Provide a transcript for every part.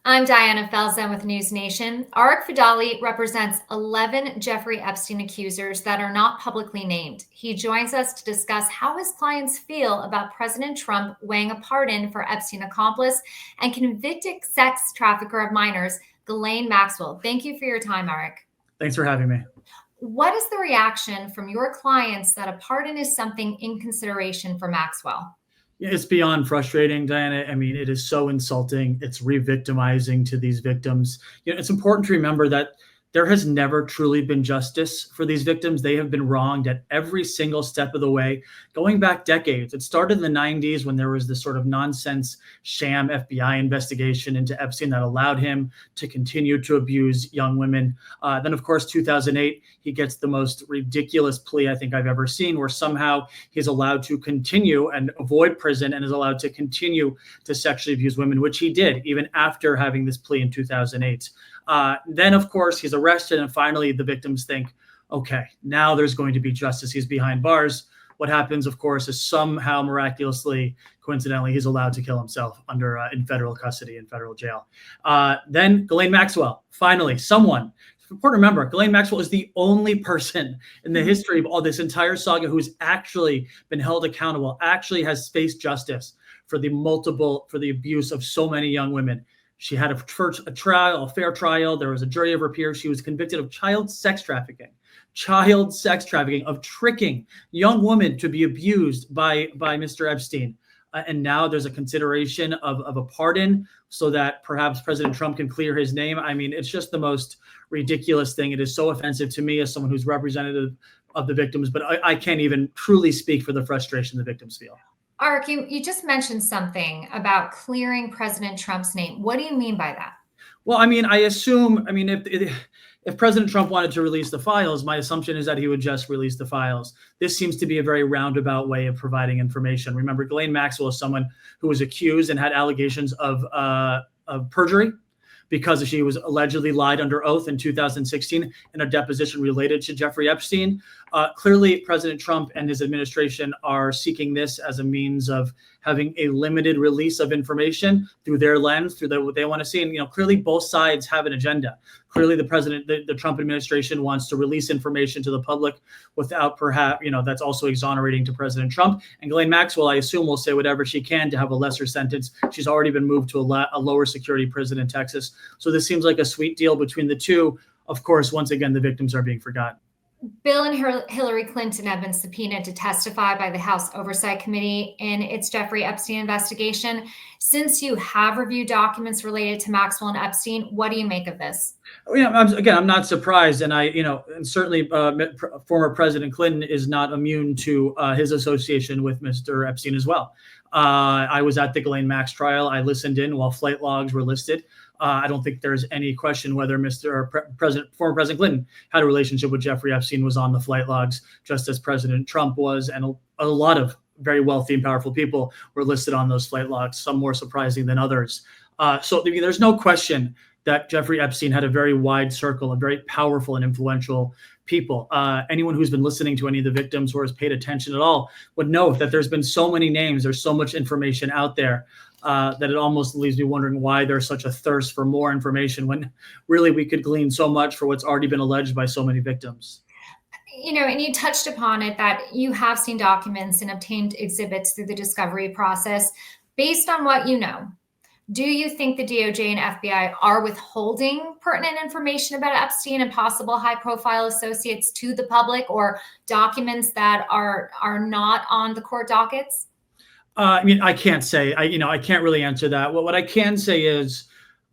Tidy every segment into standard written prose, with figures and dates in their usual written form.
I'm Diana Falzone with NewsNation. Arick Fudali represents 11 Jeffrey Epstein accusers that are not publicly named. He joins us to discuss how his clients feel about President Trump weighing a pardon for Epstein accomplice and convicted sex trafficker of minors, Ghislane Maxwell. Thank you for your time, Arick. Thanks for having me. What is the reaction from your clients that a pardon is something in consideration for Maxwell? It's beyond frustrating, Diana. I mean, it is so insulting. It's re-victimizing to these victims. It's important to remember that there has never truly been justice for these victims. They have been wronged at every single step of the way, going back decades. It started in the 90s when there was this sort of nonsense sham FBI investigation into Epstein that allowed him to continue to abuse young women. Then, of course, 2008, he gets the most ridiculous plea I think I've ever seen, where somehow he's allowed to continue and avoid prison and is allowed to continue to sexually abuse women, which he did even after having this plea in 2008. Then, of course, he's arrested, and finally the victims think, okay, now there's going to be justice. He's behind bars. What happens, of course, is somehow miraculously, coincidentally, he's allowed to kill himself in federal custody in federal jail. Then Ghislane Maxwell, finally, someone. It's important to remember, Ghislane Maxwell is the only person in the history of all this entire saga who's actually been held accountable, actually has faced justice for the abuse of so many young women. She had a fair trial. There was a jury of her peers. She was convicted of child sex trafficking, of tricking young women to be abused by Mr. Epstein. And now there's a consideration of a pardon so that perhaps President Trump can clear his name. I mean, it's just the most ridiculous thing. It is so offensive to me as someone who's representative of the victims, but I can't even truly speak for the frustration the victims feel. Arick, you just mentioned something about clearing President Trump's name. What do you mean by that? Well, I mean, if President Trump wanted to release the files, my assumption is that he would just release the files. This seems to be a very roundabout way of providing information. Remember, Ghislane Maxwell is someone who was accused and had allegations of perjury because she was allegedly lied under oath in 2016 in a deposition related to Jeffrey Epstein. Clearly, President Trump and his administration are seeking this as a means of having a limited release of information through their lens, through what they want to see. And, clearly both sides have an agenda. Clearly, the Trump administration wants to release information to the public without perhaps, that's also exonerating to President Trump. And Ghislane Maxwell, I assume, will say whatever she can to have a lesser sentence. She's already been moved to a lower security prison in Texas. So this seems like a sweet deal between the two. Of course, once again, the victims are being forgotten. Bill and Hillary Clinton have been subpoenaed to testify by the House Oversight Committee in its Jeffrey Epstein investigation. Since you have reviewed documents related to Maxwell and Epstein, what do you make of this? I'm not surprised, and and certainly former President Clinton is not immune to his association with Mr. Epstein as well. I was at the Ghislane Max trial. I listened in while flight logs were listed. I don't think there's any question whether former President Clinton had a relationship with Jeffrey Epstein, was on the flight logs, just as President Trump was, and a lot of very wealthy and powerful people were listed on those flight logs, some more surprising than others. So there's no question that Jeffrey Epstein had a very wide circle of very powerful and influential people. Anyone who's been listening to any of the victims or has paid attention at all would know that there's been so many names, there's so much information out there that it almost leaves me wondering why there's such a thirst for more information when really we could glean so much for what's already been alleged by so many victims. And you touched upon it that you have seen documents and obtained exhibits through the discovery process. Based on what you know, do you think the DOJ and FBI are withholding pertinent information about Epstein and possible high-profile associates to the public, or documents that are not on the court dockets? I can't say. I can't really answer that. What I can say is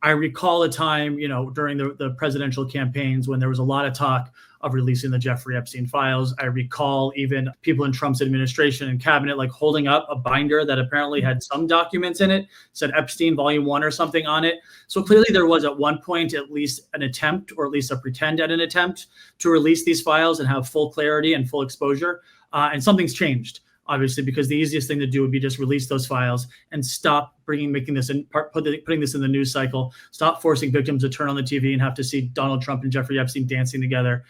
I recall a time, during the presidential campaigns when there was a lot of talk of releasing the Jeffrey Epstein files. I recall even people in Trump's administration and cabinet holding up a binder that apparently had some documents in it, said Epstein Volume 1 or something on it. So clearly there was at one point at least an attempt, or at least a pretend at an attempt, to release these files and have full clarity and full exposure. And something's changed. obviously, because the easiest thing to do would be just release those files and stop putting this in the news cycle. Stop forcing victims to turn on the TV and have to see Donald Trump and Jeffrey Epstein dancing together.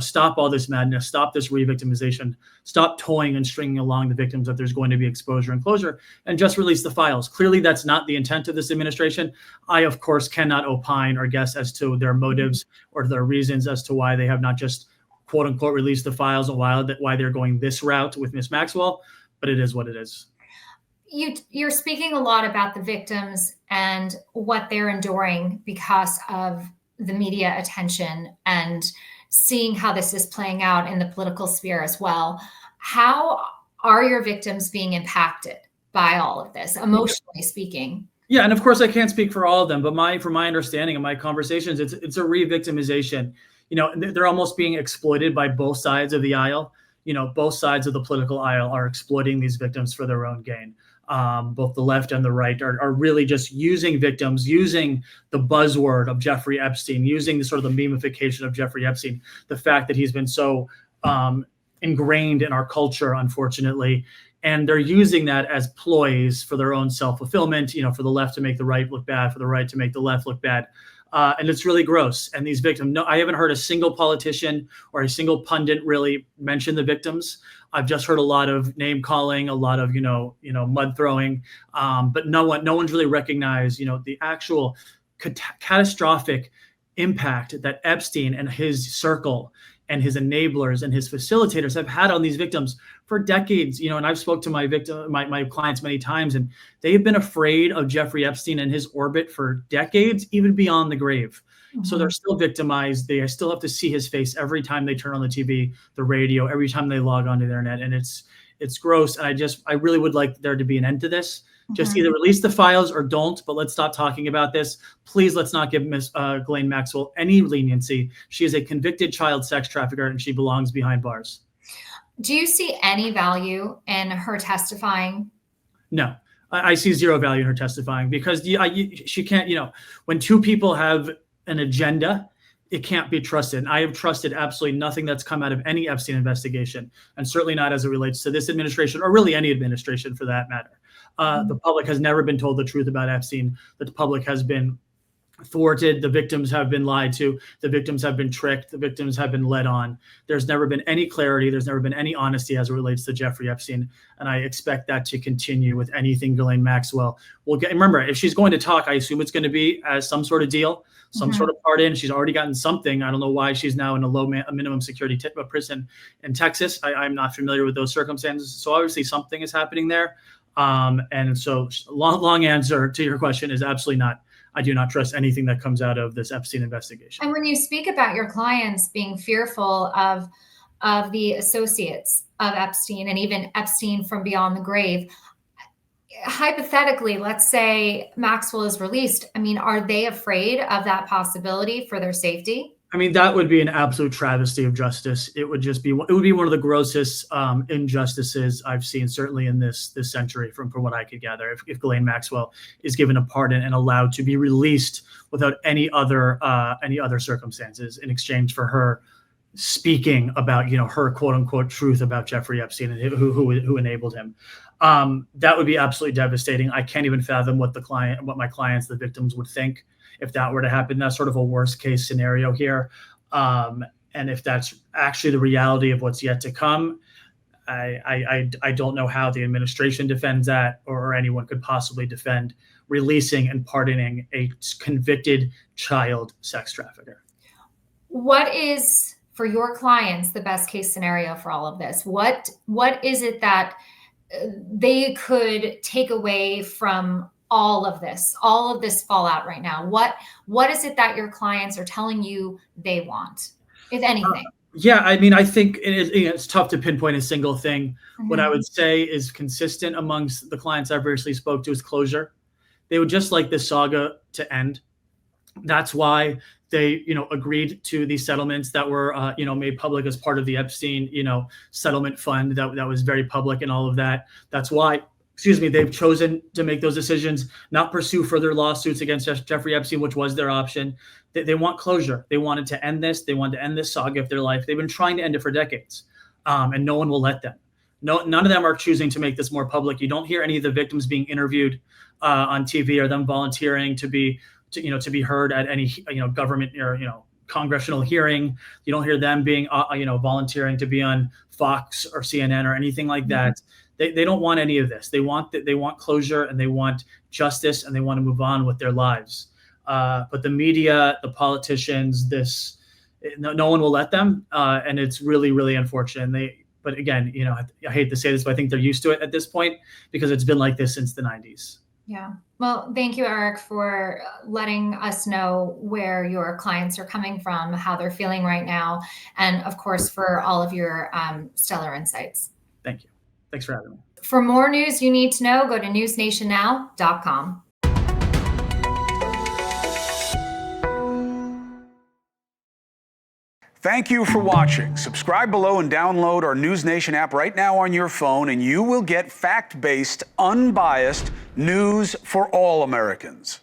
Stop all this madness. Stop this re-victimization. Stop toying and stringing along the victims that there's going to be exposure and closure, and just release the files. Clearly, that's not the intent of this administration. I, of course, cannot opine or guess as to their motives or their reasons as to why they have not just quote unquote released the files and why they're going this route with Miss Maxwell, but it is what it is. You're speaking a lot about the victims and what they're enduring because of the media attention and seeing how this is playing out in the political sphere as well. How are your victims being impacted by all of this, emotionally speaking? Yeah, and of course I can't speak for all of them, but from my understanding of my conversations, it's a re-victimization. They're almost being exploited by both sides of the aisle. Both sides of the political aisle are exploiting these victims for their own gain. Both the left and the right are really just using victims, using the buzzword of Jeffrey Epstein, using the sort of the memification of Jeffrey Epstein, the fact that he's been so ingrained in our culture, unfortunately. And they're using that as ploys for their own self-fulfillment, for the left to make the right look bad, for the right to make the left look bad. And it's really gross. And these victims, I haven't heard a single politician or a single pundit really mention the victims. I've just heard a lot of name calling, a lot of, mud throwing, but no one's really recognized, the actual catastrophic impact that Epstein and his circle and his enablers and his facilitators have had on these victims for decades. And I've spoke to my clients many times, and they've been afraid of Jeffrey Epstein and his orbit for decades, even beyond the grave. Mm-hmm. So they're still victimized. They still have to see his face every time they turn on the TV, the radio, every time they log onto the internet. And it's gross. And I really would like there to be an end to this. Just either release the files or don't, but let's stop talking about this. Please, let's not give Miss Ghislane Maxwell any leniency. She is a convicted child sex trafficker, and she belongs behind bars. Do you see any value in her testifying? No, I see zero value in her testifying because she can't, when two people have an agenda, it can't be trusted. And I have trusted absolutely nothing that's come out of any Epstein investigation, and certainly not as it relates to this administration or really any administration for that matter. The public has never been told the truth about Epstein. The public has been thwarted. The victims have been lied to. The victims have been tricked. The victims have been led on. There's never been any clarity. There's never been any honesty as it relates to Jeffrey Epstein. And I expect that to continue with anything Ghislane Maxwell will get. Remember, if she's going to talk, I assume it's going to be as some sort of deal, some sort of pardon. She's already gotten something. I don't know why she's now in a minimum security prison in Texas. I'm not familiar with those circumstances. So obviously something is happening there. And so long answer to your question is absolutely not. I do not trust anything that comes out of this Epstein investigation. And when you speak about your clients being fearful of the associates of Epstein and even Epstein from beyond the grave, hypothetically, let's say Maxwell is released. Are they afraid of that possibility for their safety? That would be an absolute travesty of justice. It would be one of the grossest injustices I've seen, certainly in this century, from what I could gather. If Ghislane Maxwell is given a pardon and allowed to be released without any other circumstances in exchange for her speaking about her quote unquote truth about Jeffrey Epstein and who enabled him, that would be absolutely devastating. I can't even fathom what my clients, the victims, would think if that were to happen. That's sort of a worst case scenario here. And if that's actually the reality of what's yet to come, I don't know how the administration defends that or anyone could possibly defend releasing and pardoning a convicted child sex trafficker. What is, for your clients, the best case scenario for all of this? What is it that they could take away from all of this fallout right now? What is it that your clients are telling you they want, if anything? I think it's tough to pinpoint a single thing. Mm-hmm. What I would say is consistent amongst the clients I've recently spoke to is closure. They would just like this saga to end. That's why they, agreed to these settlements that were, made public as part of the Epstein, settlement fund that was very public and all of that. That's why, they've chosen to make those decisions, not pursue further lawsuits against Jeffrey Epstein, which was their option. They want closure. They wanted to end this. They wanted to end this saga of their life. They've been trying to end it for decades, and no one will let them. none of them are choosing to make this more public. You don't hear any of the victims being interviewed on TV or them volunteering to be heard at any government or congressional hearing. You don't hear them being volunteering to be on Fox or CNN or anything like that. They don't want any of this. They want closure, and they want justice, and they want to move on with their lives. But the media, the politicians, no one will let them, and it's really, really unfortunate. But again, I hate to say this, but I think they're used to it at this point because it's been like this since the 90s. Yeah. Well, thank you, Arick, for letting us know where your clients are coming from, how they're feeling right now, and of course, for all of your stellar insights. Thank you. Thanks for having me. For more news you need to know, go to newsnationnow.com. Thank you for watching. Subscribe below and download our NewsNation app right now on your phone, and you will get fact-based, unbiased news for all Americans.